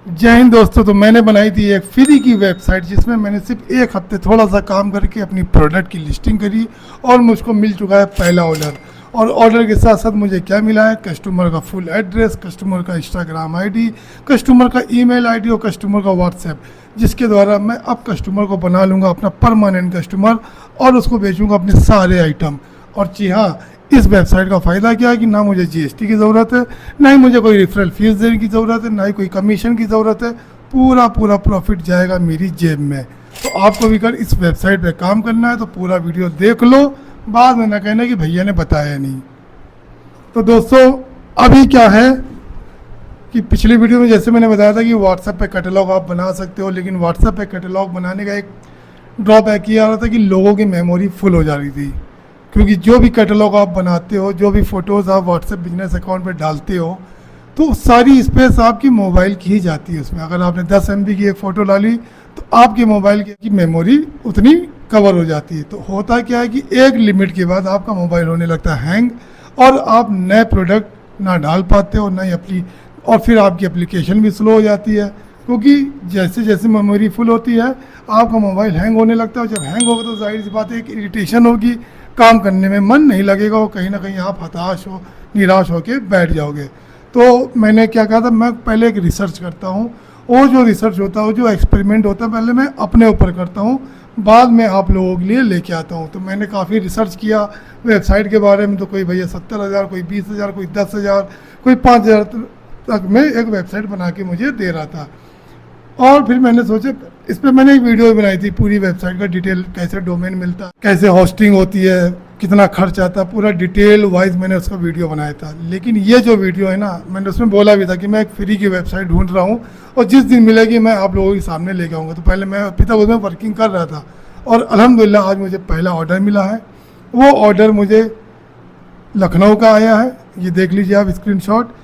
जय हिंद दोस्तों। तो मैंने बनाई थी एक फ्री की वेबसाइट जिसमें मैंने सिर्फ एक हफ्ते थोड़ा सा काम करके अपनी प्रोडक्ट की लिस्टिंग करी और मुझको मिल चुका है पहला ऑर्डर। और ऑर्डर के साथ साथ मुझे क्या मिला है, कस्टमर का फुल एड्रेस, कस्टमर का इंस्टाग्राम आईडी, कस्टमर का ईमेल आईडी और कस्टमर का व्हाट्सएप, जिसके द्वारा मैं अब कस्टमर को बना लूँगा अपना परमानेंट कस्टमर और उसको बेचूँगा अपने सारे आइटम। और जी हाँ, इस वेबसाइट का फ़ायदा क्या है कि ना मुझे जीएसटी की ज़रूरत है, ना ही मुझे कोई रेफरल फीस देने की ज़रूरत है, ना ही कोई कमीशन की ज़रूरत है। पूरा पूरा प्रॉफिट जाएगा मेरी जेब में। तो आपको भी कर इस वेबसाइट पे काम करना है तो पूरा वीडियो देख लो, बाद में ना कहना कि भैया ने बताया नहीं। तो दोस्तों अभी क्या है कि पिछली वीडियो में जैसे मैंने बताया था कि व्हाट्सएप पे कैटलॉग आप बना सकते हो, लेकिन व्हाट्सएप पे कैटलॉग बनाने का एक ड्रॉबैक ये आ रहा था कि लोगों की मेमोरी फुल हो जा रही थी। क्योंकि जो भी कैटलॉग आप बनाते हो, जो भी फ़ोटोज़ आप व्हाट्सएप बिजनेस अकाउंट पे डालते हो, तो सारी स्पेस आपकी मोबाइल की ही जाती है उसमें। अगर आपने 10 MB की एक फ़ोटो डाली तो आपके मोबाइल की मेमोरी उतनी कवर हो जाती है। तो होता क्या है कि एक लिमिट के बाद आपका मोबाइल होने लगता है हैंग और आप नए प्रोडक्ट ना डाल पाते हो, ना ही और फिर आपकी एप्लीकेशन भी स्लो हो जाती है। क्योंकि जैसे जैसे मेमोरी फुल होती है आपका मोबाइल हैंग होने लगता है। जब हैंग होगा तो जाहिर सी बात है कि इरिटेशन होगी, काम करने में मन नहीं लगेगा और कहीं ना कहीं आप हताश हो, निराश होकर बैठ जाओगे। तो मैंने क्या कहा था, मैं पहले एक रिसर्च करता हूँ। वो जो रिसर्च होता है, वो जो एक्सपेरिमेंट होता है, पहले मैं अपने ऊपर करता हूँ, बाद में आप लोगों के लिए लेके आता हूँ। तो मैंने काफ़ी रिसर्च किया वेबसाइट के बारे में। तो कोई भैया 70,000, कोई 20,000, कोई 10,000, कोई 5,000 तक में एक वेबसाइट बना के मुझे दे रहा था। और फिर मैंने सोचा, इस पर मैंने एक वीडियो बनाई थी पूरी वेबसाइट का डिटेल, कैसे डोमेन मिलता है, कैसे होस्टिंग होती है, कितना खर्च आता है, पूरा डिटेल वाइज मैंने उसका वीडियो बनाया था। लेकिन ये जो वीडियो है ना, मैंने उसमें बोला भी था कि मैं एक फ्री की वेबसाइट ढूंढ रहा हूँ और जिस दिन मिलेगी मैं आप लोगों के सामने लेके आऊँगा। तो पहले मैं अभी तक उसमें वर्किंग कर रहा था और अल्हम्दुलिल्लाह आज मुझे पहला ऑर्डर मिला है। वो ऑर्डर मुझे लखनऊ का आया है, ये देख लीजिए आप स्क्रीनशॉट।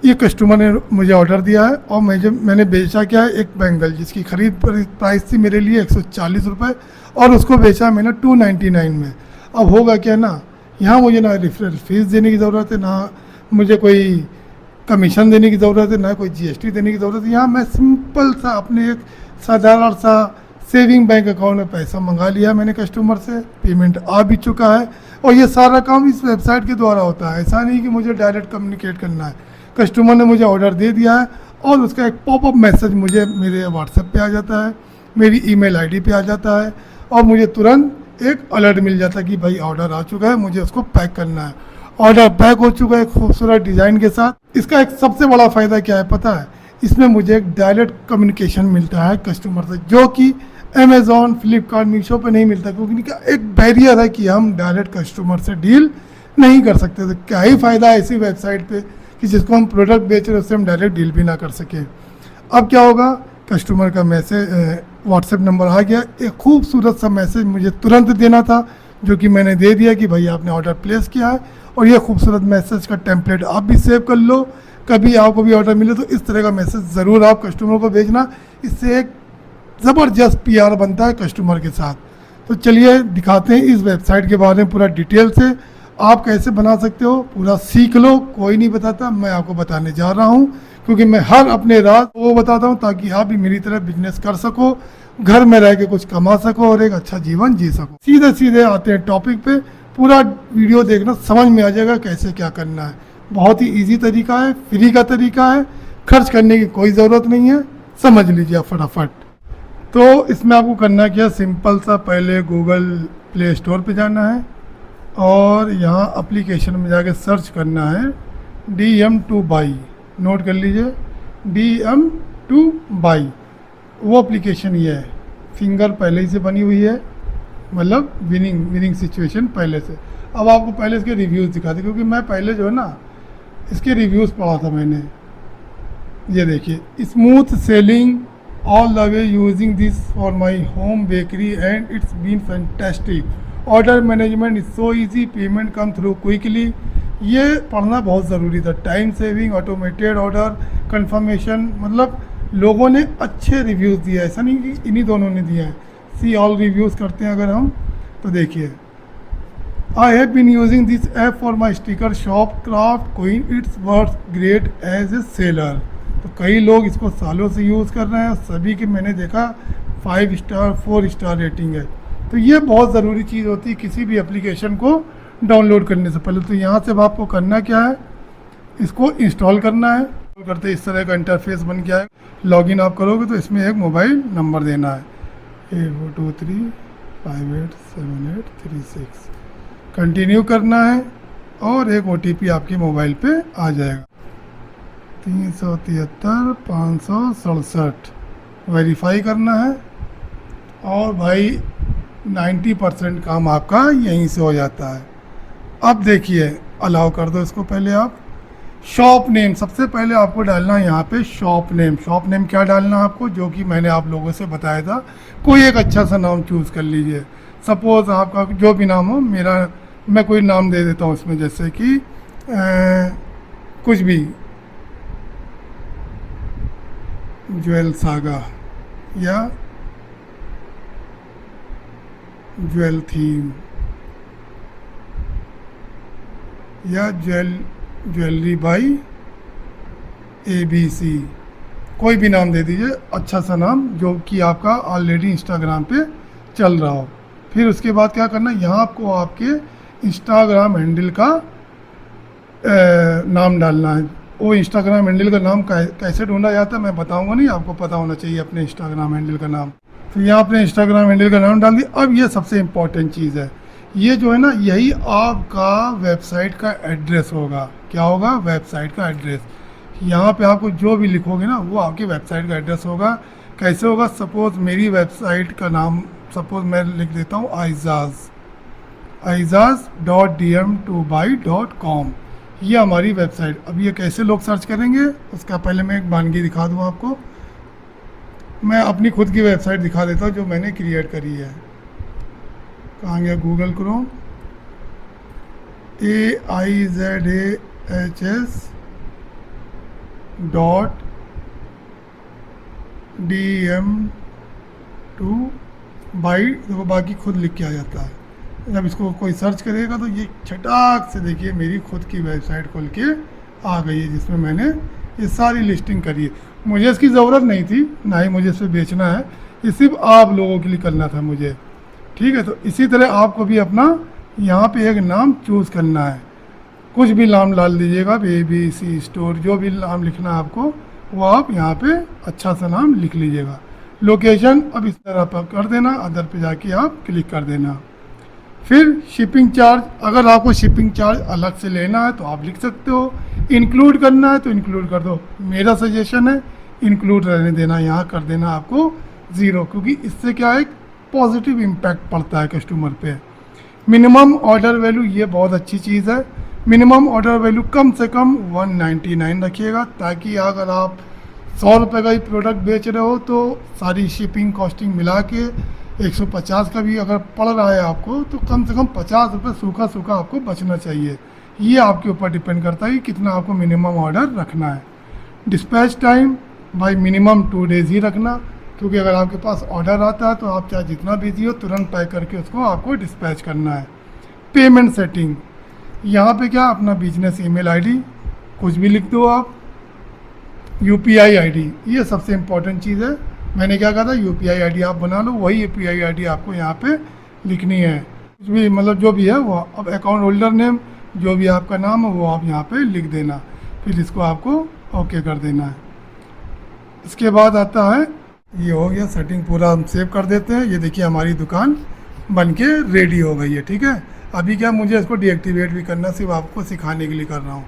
ये कस्टमर ने मुझे ऑर्डर दिया है और मैंने बेचा क्या है, एक बैंगल जिसकी खरीद प्राइस थी मेरे लिए 140 रुपये और उसको बेचा मैंने 299 में। अब होगा क्या ना, यहाँ मुझे ना रेफरल फीस देने की ज़रूरत है, ना मुझे कोई कमीशन देने की ज़रूरत है, ना कोई जीएसटी देने की ज़रूरत है। यहाँ मैं सिंपल सा अपने एक साधारण सा सेविंग बैंक अकाउंट में पैसा मंगा लिया मैंने कस्टमर से, पेमेंट आ भी चुका है। और ये सारा काम इस वेबसाइट के द्वारा होता है, ऐसा नहीं कि मुझे डायरेक्ट कम्युनिकेट करना है। कस्टमर ने मुझे ऑर्डर दे दिया है और उसका एक पॉपअप मैसेज मुझे मेरे व्हाट्सएप पे आ जाता है, मेरी ईमेल आईडी पे आ जाता है और मुझे तुरंत एक अलर्ट मिल जाता है कि भाई ऑर्डर आ चुका है, मुझे उसको पैक करना है। ऑर्डर पैक हो चुका है खूबसूरत डिज़ाइन के साथ। इसका एक सबसे बड़ा फ़ायदा क्या है पता है, इसमें मुझे एक डायरेक्ट कम्युनिकेशन मिलता है कस्टमर से, जो कि अमेज़ॉन, फ्लिपकार्ट, मीशो पे नहीं मिलता। क्योंकि इनका एक बैरियर है कि हम डायरेक्ट कस्टमर से डील नहीं कर सकते। तो क्या ही फ़ायदा है ऐसी वेबसाइट पे कि जिसको हम प्रोडक्ट बेच रहे हैं उससे हम डायरेक्ट डील भी ना कर सकें। अब क्या होगा, कस्टमर का मैसेज व्हाट्सएप नंबर आ गया। एक खूबसूरत सा मैसेज मुझे तुरंत देना था, जो कि मैंने दे दिया कि भाई आपने ऑर्डर प्लेस किया है। और ये खूबसूरत मैसेज का टेम्पलेट आप भी सेव कर लो, कभी आपको भी ऑर्डर मिले तो इस तरह का मैसेज ज़रूर आप कस्टमर को भेजना। इससे एक ज़बरदस्त PR बनता है कस्टमर के साथ। तो चलिए दिखाते हैं इस वेबसाइट के बारे में पूरा डिटेल से, आप कैसे बना सकते हो पूरा सीख लो। कोई नहीं बताता, मैं आपको बताने जा रहा हूँ, क्योंकि मैं हर अपने राज वो बताता हूँ ताकि आप भी मेरी तरह बिजनेस कर सको, घर में रह के कुछ कमा सको और एक अच्छा जीवन जी सको। सीधे सीधे आते हैं टॉपिक पे, पूरा वीडियो देखना, समझ में आ जाएगा कैसे क्या करना है। बहुत ही ईजी तरीका है, फ्री का तरीका है, खर्च करने की कोई ज़रूरत नहीं है, समझ लीजिए फटाफट। तो इसमें आपको करना क्या, सिंपल सा पहले गूगल प्ले स्टोर पे जाना है और यहाँ एप्लीकेशन में जाके सर्च करना है DM2Buy। नोट कर लीजिए DM2Buy, वो एप्लीकेशन ये है। फिंगर पहले ही से बनी हुई है, मतलब विनिंग सिचुएशन पहले से। अब आपको पहले इसके रिव्यूज़ दिखाते, क्योंकि मैं पहले जो है ना इसके रिव्यूज़ पढ़ा था मैंने। ये देखिए, smooth selling all the way using this for my home bakery and it's been fantastic. Order management is so easy, payment come through quickly. ये पढ़ना बहुत ज़रूरी था। Time saving, automated order confirmation, मतलब लोगों ने अच्छे रिव्यूज़ दिए, ऐसा नहीं कि इन्हीं दोनों ने दिए हैं। सी ऑल रिव्यूज़ करते हैं अगर हम, तो देखिए, I have been using this app for my sticker shop Craft Queen, it's worth great as a seller. तो कई लोग इसको सालों से यूज़ कर रहे हैं, सभी के मैंने देखा 5 स्टार 4 स्टार रेटिंग है। तो ये बहुत ज़रूरी चीज़ होती है किसी भी एप्लीकेशन को डाउनलोड करने से पहले। तो यहाँ से अब आपको करना क्या है, इसको इंस्टॉल करना है। करते इस तरह का इंटरफेस बन गया है। लॉगिन आप करोगे तो इसमें एक मोबाइल नंबर देना है 8423587836, कंटिन्यू करना है और एक OTP आपके मोबाइल पे आ जाएगा 373 567, वेरीफाई करना है और भाई 90% काम आपका यहीं से हो जाता है। अब देखिए अलाउ कर दो इसको। पहले आप शॉप नेम, सबसे पहले आपको डालना है यहाँ पे शॉप नेम। शॉप नेम क्या डालना है आपको, जो कि मैंने आप लोगों से बताया था। कोई एक अच्छा सा नाम चूज़ कर लीजिए, सपोज़ आपका जो भी नाम हो। मैं कोई नाम दे देता हूँ इसमें, जैसे कि कुछ भी, ज्वेल सागा या ज्वेल थीम या ज्वेलरी बाई ABC, कोई भी नाम दे दीजिए, अच्छा सा नाम जो कि आपका ऑलरेडी इंस्टाग्राम पे चल रहा हो। फिर उसके बाद क्या करना है, यहाँ आपको आपके इंस्टाग्राम हैंडल का नाम डालना है। वो इंस्टाग्राम हैंडल का नाम कैसे ढूंढा जाता है मैं बताऊंगा नहीं, आपको पता होना चाहिए अपने इंस्टाग्राम हैंडल का नाम। तो यहाँ अपने इंस्टाग्राम हैंडल का नाम डाल दिया। अब ये सबसे इम्पोर्टेंट चीज़ है, ये जो है ना, यही आपका वेबसाइट का एड्रेस होगा। क्या होगा, वेबसाइट का एड्रेस। यहाँ पे आपको जो भी लिखोगे ना वो आपकी वेबसाइट का एड्रेस होगा। कैसे होगा, सपोज़ मेरी वेबसाइट का नाम, सपोज़ मैं लिख देता हूँ aizaz.dm2buy.com, ये हमारी वेबसाइट। अब ये कैसे लोग सर्च करेंगे उसका पहले मैं एक वानगी दिखा दूँ आपको। मैं अपनी खुद की वेबसाइट दिखा देता हूँ जो मैंने क्रिएट करी है। कहाँ गया, गूगल क्रोम, AIZAHS.DM2buy, देखो बाकी खुद लिख के आ जाता है। जब इसको कोई सर्च करेगा तो ये छटाक से देखिए मेरी खुद की वेबसाइट खोल के आ गई है, जिसमें मैंने ये सारी लिस्टिंग करी है। मुझे इसकी ज़रूरत नहीं थी, ना ही मुझे इसे बेचना है, ये सिर्फ आप लोगों के लिए करना था मुझे। ठीक है, तो इसी तरह आपको भी अपना यहाँ पे एक नाम चूज़ करना है। कुछ भी नाम डाल दीजिएगा, ABC स्टोर, जो भी नाम लिखना है आपको वो आप यहाँ पे अच्छा सा नाम लिख लीजिएगा। लोकेशन अब इस तरह पर कर देना, अदर पे जाके आप क्लिक कर देना। फिर शिपिंग चार्ज, अगर आपको शिपिंग चार्ज अलग से लेना है तो आप लिख सकते हो, इंक्लूड करना है तो इंक्लूड कर दो। मेरा सजेशन है इंक्लूड रहने देना, यहाँ कर देना आपको 0, क्योंकि इससे क्या है, पॉजिटिव इम्पैक्ट पड़ता है कस्टमर पे। मिनिमम ऑर्डर वैल्यू, ये बहुत अच्छी चीज़ है। मिनिमम ऑर्डर वैल्यू कम से कम 199 रखिएगा, ताकि अगर आप 100 रुपये का ही प्रोडक्ट बेच रहे हो तो सारी शिपिंग कॉस्टिंग मिला के 150 का भी अगर पड़ रहा है आपको, तो कम से कम 50 रुपये सूखा सूखा आपको बचना चाहिए। ये आपके ऊपर डिपेंड करता है कि कितना आपको मिनिमम ऑर्डर रखना है। डिस्पैच टाइम भाई मिनिमम 2 डेज़ ही रखना, क्योंकि अगर आपके पास ऑर्डर आता है तो आप चाहे जितना बिजी हो तुरंत पैक करके उसको आपको डिस्पैच करना है। पेमेंट सेटिंग, यहाँ पे क्या, अपना बिजनेस ईमेल आईडी कुछ भी लिख दो आप, UPI आईडी, ये सबसे इम्पोर्टेंट चीज़ है। मैंने क्या कहा था, UPI आईडी आप बना लो, वही UPI आईडी आपको यहाँ पे लिखनी है। कुछ भी मतलब जो भी है वो, अब अकाउंट होल्डर नेम जो भी आपका नाम है वो आप यहाँ पे लिख देना। फिर इसको आपको ओके कर देना है। इसके बाद आता है, ये हो गया सेटिंग, पूरा हम सेव कर देते हैं। ये देखिए हमारी दुकान बन के रेडी हो गई है। ठीक है, अभी क्या मुझे इसको डीएक्टिवेट भी करना, सिर्फ आपको सिखाने के लिए कर रहा हूँ।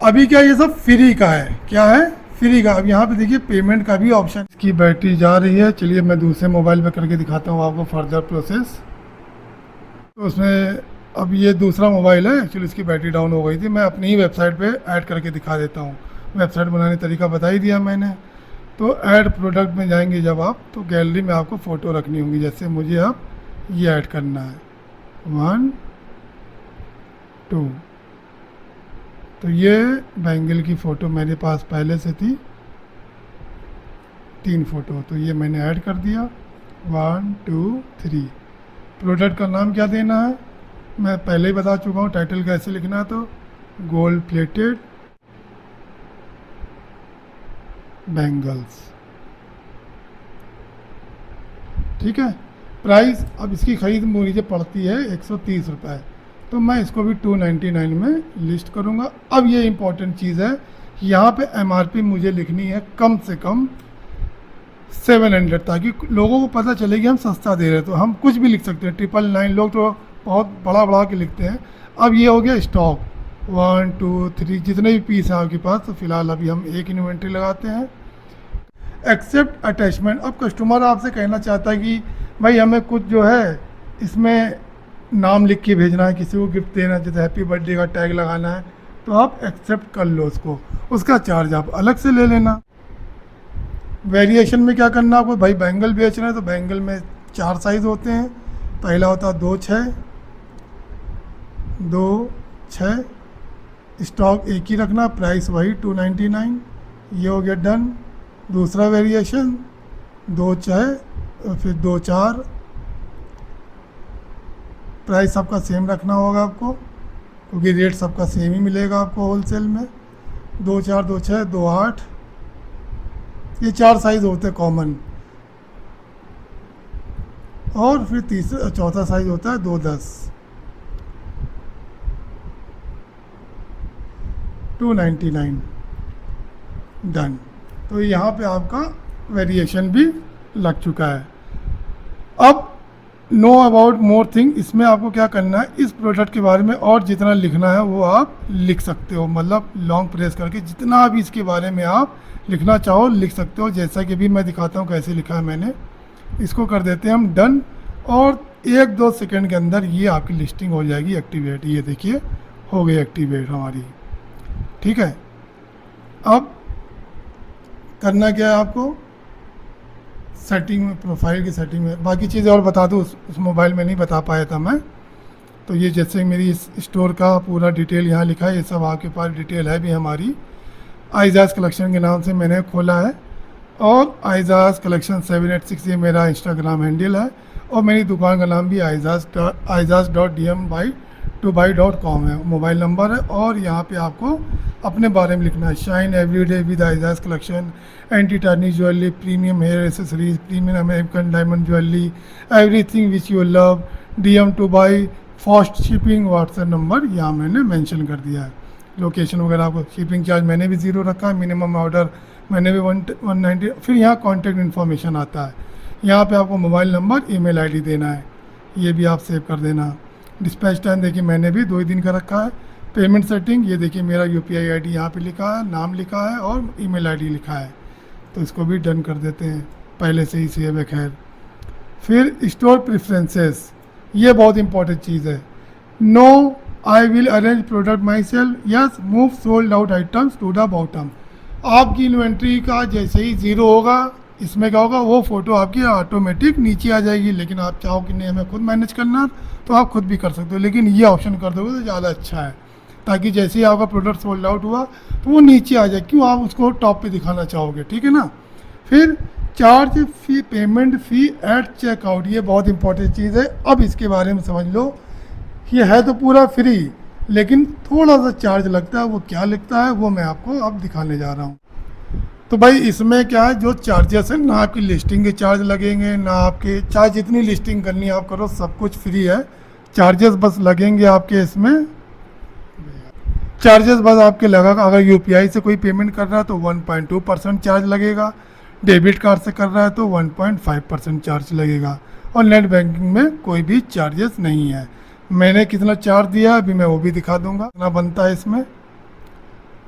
अभी क्या ये सब फ्री का है, क्या है, फ्री का। अब यहाँ पे देखिए पेमेंट का भी ऑप्शन, इसकी बैटरी जा रही है। चलिए मैं दूसरे मोबाइल पे करके दिखाता हूँ आपको फर्दर प्रोसेस। तो उसमें अब ये दूसरा मोबाइल है, एक्चुअली इसकी बैटरी डाउन हो गई थी। मैं अपनी ही वेबसाइट पे ऐड करके दिखा देता हूँ। वेबसाइट बनाने तरीका बता ही दिया मैंने। तो ऐड प्रोडक्ट में जाएंगे जब आप, तो गैलरी में आपको फ़ोटो रखनी होगी। जैसे मुझे अब ये ऐड करना है 1 2, तो ये बैंगल की फ़ोटो मेरे पास पहले से थी, 3 फ़ोटो, तो ये मैंने ऐड कर दिया 1 2 3। प्रोडक्ट का नाम क्या देना है मैं पहले ही बता चुका हूँ। टाइटल कैसे लिखना है, तो गोल्ड प्लेटेड बैंगल्स, ठीक है। प्राइस अब इसकी ख़रीद मुझे पड़ती है 130 रुपये, तो मैं इसको भी 299 में लिस्ट करूँगा। अब ये इम्पॉर्टेंट चीज़ है, यहाँ पे MRP मुझे लिखनी है कम से कम 700, ताकि लोगों को पता चले कि हम सस्ता दे रहे हैं। तो हम कुछ भी लिख सकते हैं, 999, लोग तो बहुत बड़ा बड़ा के लिखते हैं। अब ये हो गया स्टॉक 1 2 3 जितने भी पीस हैं आपके पास, तो फिलहाल अभी हम एक इन्वेंट्री लगाते हैं। एक्सेप्ट अटैचमेंट, अब कस्टमर आपसे कहना चाहता है कि भाई हमें कुछ जो है इसमें नाम लिख के भेजना है, किसी को गिफ्ट देना है, जैसे हैप्पी बर्थडे का टैग लगाना है, तो आप एक्सेप्ट कर लो उसको, उसका चार्ज आप अलग से ले लेना। वेरिएशन में क्या करना आपको, भाई बैंगल बेच रहे हैं तो बैंगल में 4 साइज़ होते हैं। पहला होता है 2 6, 2 6, स्टॉक एक ही रखना, प्राइस वही 299, ये हो गया डन। दूसरा वेरिएशन 2 6 और फिर 2 4, प्राइस सबका सेम रखना होगा आपको, क्योंकि रेट सबका सेम ही मिलेगा आपको होलसेल में। 2 4 2 6 2 8, ये 4 साइज़ होते हैं कॉमन। और फिर चौथा साइज़ होता है 2 10, 299, डन। तो यहाँ पे आपका वेरिएशन भी लग चुका है। अब नो अबाउट मोर थिंग, इसमें आपको क्या करना है, इस प्रोडक्ट के बारे में और जितना लिखना है वो आप लिख सकते हो, मतलब लॉन्ग प्रेस करके जितना भी इसके बारे में आप लिखना चाहो लिख सकते हो। जैसा कि भी मैं दिखाता हूँ कैसे लिखा है मैंने। इसको कर देते हैं हम डन, और 1-2 सेकंड के अंदर ये आपकी लिस्टिंग हो जाएगी एक्टिवेट। ये देखिए हो गई एक्टिवेट हमारी, ठीक है। अब करना क्या है आपको, सेटिंग में, प्रोफाइल की सेटिंग में, बाकी चीज़ें और बता दूँ उस मोबाइल में नहीं बता पाया था मैं। तो ये जैसे मेरी इस स्टोर का पूरा डिटेल यहाँ लिखा है, ये सब आपके पास डिटेल है भी हमारी। आइजाज कलेक्शन के नाम से मैंने खोला है, और आइजाज कलेक्शन 786 ये मेरा इंस्टाग्राम हैंडल है, और मेरी दुकान का नाम भी aijaz.dm2buy.com है, मोबाइल नंबर है। और यहाँ पे आपको अपने बारे में लिखना है, shine everyday with Aijaz collection, anti tarnish jewellery, premium hair accessories, premium American diamond jewellery, everything which you love, DM to buy, fast shipping, WhatsApp number यहाँ मैंने मेंशन कर दिया है। लोकेशन वगैरह आपको, शिपिंग चार्ज मैंने भी 0 रखा है, मिनिमम ऑर्डर मैंने भी 190। फिर यहाँ कॉन्टैक्ट इन्फॉर्मेशन आता है, यहाँ पे आपको मोबाइल नंबर, ईमेल आईडी देना है, ये भी आप सेव कर देना। डिस्पैच टाइम देखिए मैंने भी 2 ही दिन का रखा है। पेमेंट सेटिंग, ये देखिए मेरा UPI ID यहाँ पे लिखा है, नाम लिखा है और ईमेल आईडी लिखा है, तो इसको भी डन कर देते हैं, पहले से ही सेव है खैर। फिर स्टोर प्रेफरेंसेस, ये बहुत इंपॉर्टेंट चीज़ है। No I will arrange product myself, yes move sold out items to the bottom. आपकी इन्वेंट्री का जैसे ही 0 होगा, इसमें क्या होगा, वो फ़ोटो आपकी ऑटोमेटिक नीचे आ जाएगी। लेकिन आप चाहो कि नहीं हमें खुद मैनेज करना, तो आप खुद भी कर सकते हो, लेकिन ये ऑप्शन कर दोगे तो ज़्यादा अच्छा है, ताकि जैसे ही आपका प्रोडक्ट सोल्ड आउट हुआ तो वो नीचे आ जाए, क्यों आप उसको टॉप पे दिखाना चाहोगे, ठीक है ना। फिर charge fee, payment fee at checkout, ये बहुत इंपॉर्टेंट चीज़ है। अब इसके बारे में समझ लो, ये है तो पूरा फ्री, लेकिन थोड़ा सा चार्ज लगता है, वो क्या लगता है वो मैं आपको अब दिखाने जा रहा हूँ। तो भाई इसमें क्या है, जो चार्जेस है ना, आपकी लिस्टिंग के चार्ज लगेंगे ना, आपके चार्ज जितनी लिस्टिंग करनी है आप करो, सब कुछ फ्री है। चार्जेस बस लगेंगे आपके, इसमें चार्जेस बस आपके लगा, अगर UPI से कोई पेमेंट कर रहा है तो 1.2% चार्ज लगेगा, डेबिट कार्ड से कर रहा है तो 1.5% चार्ज लगेगा, और नेट बैंकिंग में कोई भी चार्जेस नहीं है। मैंने कितना चार्ज दिया अभी मैं वो भी दिखा दूंगा, कितना बनता है इसमें,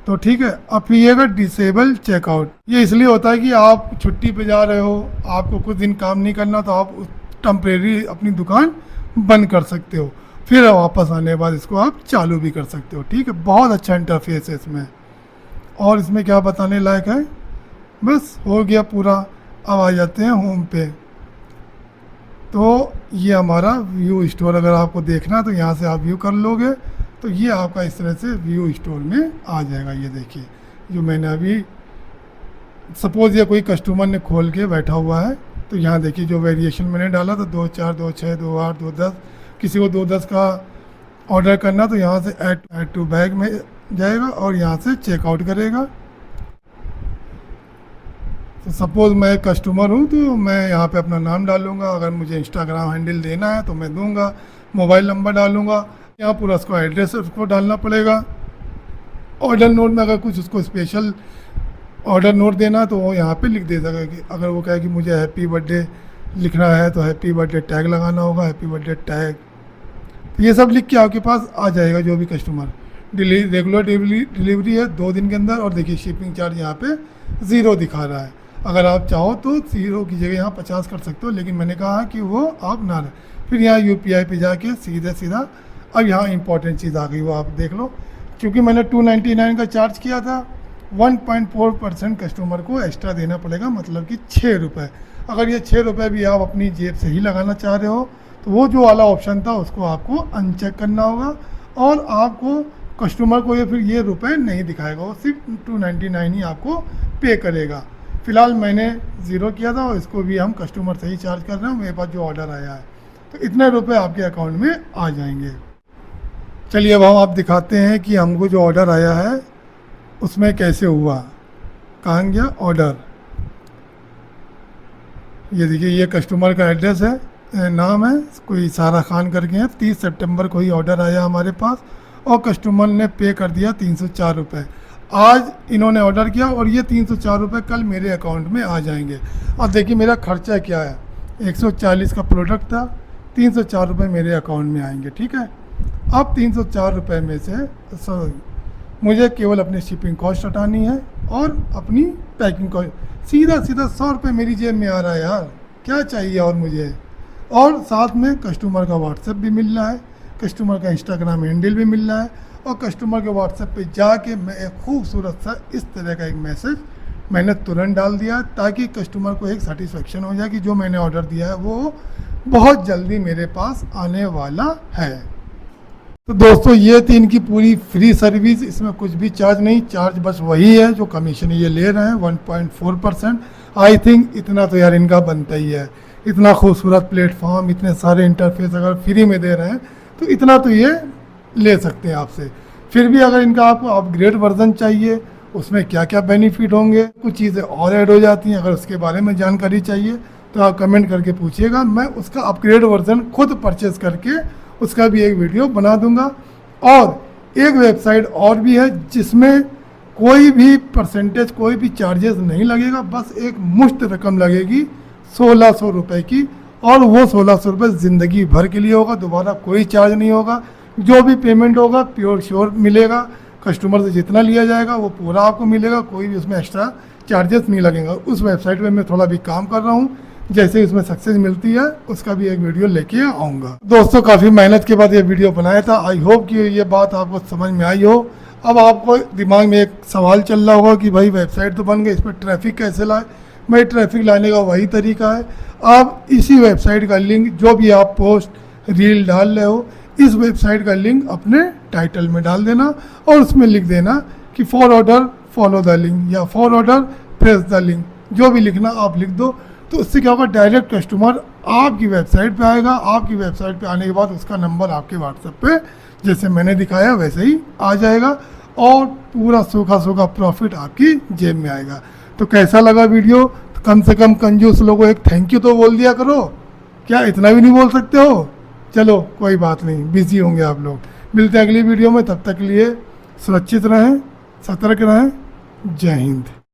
तो ठीक है। अब पिएगा डिसेबल चेकआउट, ये इसलिए होता है कि आप छुट्टी पे जा रहे हो, आपको कुछ दिन काम नहीं करना, तो आप टेम्परेरी अपनी दुकान बंद कर सकते हो, फिर वापस आने के बाद इसको आप चालू भी कर सकते हो, ठीक है। बहुत अच्छा इंटरफेस है इसमें। और इसमें क्या बताने लायक है, बस हो गया पूरा। अब आ जाते हैं होम पे। तो ये हमारा व्यू स्टोर, अगर आपको देखना तो यहाँ से आप व्यू कर लोगे, तो ये आपका इस तरह से व्यू स्टोर में आ जाएगा। ये देखिए जो मैंने अभी, सपोज़ ये कोई कस्टमर ने खोल के बैठा हुआ है, तो यहाँ देखिए जो वेरिएशन मैंने डाला था 2 4 2 6 2 8 2 10, किसी को 2 10 का ऑर्डर करना तो यहाँ से ऐड टू बैग में जाएगा और यहाँ से चेकआउट करेगा। तो सपोज़ मैं कस्टमर हूँ तो मैं यहाँ पे अपना नाम डालूँगा, अगर मुझे इंस्टाग्राम हैंडल देना है तो मैं दूंगा, मोबाइल नंबर डालूँगा, यहाँ पूरा उसको एड्रेस उसको डालना पड़ेगा। ऑर्डर नोट में अगर कुछ उसको स्पेशल ऑर्डर नोट देना तो वो यहाँ पे लिख दे सकेगा कि अगर वो कहे कि मुझे हैप्पी बर्थडे लिखना है तो हैप्पी बर्थडे टैग लगाना होगा, हैप्पी बर्थडे टैग। तो ये सब लिख के आपके पास आ जाएगा जो भी कस्टमर। रेगुलर डिलीवरी है 2 दिन के अंदर, और देखिए शिपिंग चार्ज यहाँ पे 0 दिखा रहा है। अगर आप चाहो तो 0 की जगह यहाँ 50 कर सकते हो, लेकिन मैंने कहा कि वो आप ना रहे। फिर यहाँ UPI पे जाके सीधा अब यहाँ इंपॉर्टेंट चीज़ आ गई, वो आप देख लो। क्योंकि मैंने 299 का चार्ज किया था, 1.4% कस्टमर को एक्स्ट्रा देना पड़ेगा, मतलब कि 6 रुपये। अगर ये 6 रुपये भी आप अपनी जेब से ही लगाना चाह रहे हो तो वो जो वाला ऑप्शन था उसको आपको अनचेक करना होगा, और आपको कस्टमर को ये रुपए नहीं दिखाएगा, वो सिर्फ 299 ही आपको पे करेगा। फ़िलहाल मैंने 0 किया था और इसको भी हम कस्टमर से ही चार्ज कर रहे हैं। मेरे पास जो ऑर्डर आया है तो इतने रुपए आपके अकाउंट में आ जाएंगे। चलिए अब हम आप दिखाते हैं कि हमको जो ऑर्डर आया है उसमें कैसे हुआ। कहाँ गया ऑर्डर, ये देखिए, ये कस्टमर का एड्रेस है, नाम है कोई सारा खान करके है। 30 सितंबर को ही ऑर्डर आया हमारे पास और कस्टमर ने पे कर दिया 304 रुपये। आज इन्होंने ऑर्डर किया और ये 304 रुपये कल मेरे अकाउंट में आ जाएंगे। अब देखिए मेरा खर्चा क्या है, 140 का प्रोडक्ट था, 304 रुपये मेरे अकाउंट में आएंगे। ठीक है, अब 304 रुपये में से मुझे केवल अपनी शिपिंग कॉस्ट हटानी है और अपनी पैकिंग कॉस्ट। सीधा 100 रुपये मेरी जेब में आ रहा है यार, क्या चाहिए और मुझे। और साथ में कस्टमर का व्हाट्सएप भी मिल रहा है, कस्टमर का इंस्टाग्राम हैंडल भी मिल रहा है, और कस्टमर के व्हाट्सएप पे जाके मैं एक खूबसूरत सा इस तरह का एक मैसेज मैंने तुरंत डाल दिया, ताकि कस्टमर को एक सेटिस्फेक्शन हो जाए कि जो मैंने ऑर्डर दिया है वो बहुत जल्दी मेरे पास आने वाला है। तो दोस्तों ये थी इनकी पूरी फ्री सर्विस, इसमें कुछ भी चार्ज नहीं, चार्ज बस वही है जो कमीशन ये ले रहे हैं 1.4%। आई थिंक इतना तो यार इनका बनता ही है, इतना खूबसूरत प्लेटफॉर्म, इतने सारे इंटरफेस अगर फ्री में दे रहे हैं तो इतना तो ये ले सकते हैं आपसे। फिर भी अगर इनका आपको अपग्रेड वर्जन चाहिए, उसमें क्या क्या बेनिफिट होंगे, कुछ चीज़ें और ऐड हो जाती हैं, अगर उसके बारे में जानकारी चाहिए तो आप कमेंट करके पूछिएगा, मैं उसका अपग्रेड वर्जन खुद परचेज करके उसका भी एक वीडियो बना दूंगा। और एक वेबसाइट और भी है जिसमें कोई भी परसेंटेज, कोई भी चार्जेस नहीं लगेगा, बस एक मुश्त रकम लगेगी 1600 रुपये की, और वो 1600 रुपये ज़िंदगी भर के लिए होगा, दोबारा कोई चार्ज नहीं होगा। जो भी पेमेंट होगा प्योर श्योर मिलेगा, कस्टमर से जितना लिया जाएगा वो पूरा आपको मिलेगा, कोई भी उसमें एक्स्ट्रा चार्जेस नहीं लगेगा। उस वेबसाइट पे मैं थोड़ा भी काम कर रहा हूँ, जैसे ही उसमें सक्सेस मिलती है उसका भी एक वीडियो लेके आऊँगा। दोस्तों काफ़ी मेहनत के बाद ये वीडियो बनाया था, आई होप कि ये बात आपको समझ में आई हो। अब आपको दिमाग में एक सवाल चल रहा होगा कि भाई वेबसाइट तो बन गई, इस पर ट्रैफिक कैसे लाए। भाई ट्रैफिक लाने का वही तरीका है, आप इसी वेबसाइट का लिंक, जो भी आप पोस्ट रील डाल रहे हो, इस वेबसाइट का लिंक अपने टाइटल में डाल देना और उसमें लिख देना कि for order follow the link या for order press the link, जो भी लिखना आप लिख दो। तो उससे क्या होगा, डायरेक्ट कस्टमर आपकी वेबसाइट पे आएगा, आपकी वेबसाइट पे आने के बाद उसका नंबर आपके व्हाट्सएप पे जैसे मैंने दिखाया वैसे ही आ जाएगा, और पूरा सूखा प्रॉफिट आपकी जेब में आएगा। तो कैसा लगा वीडियो, तो कम से कम कंजूस लोगों एक थैंक यू तो बोल दिया करो, क्या इतना भी नहीं बोल सकते हो। चलो कोई बात नहीं, बिजी होंगे आप लोग। मिलते हैं अगली वीडियो में, तब तक के लिए सुरक्षित रहें, सतर्क रहें। जय हिंद।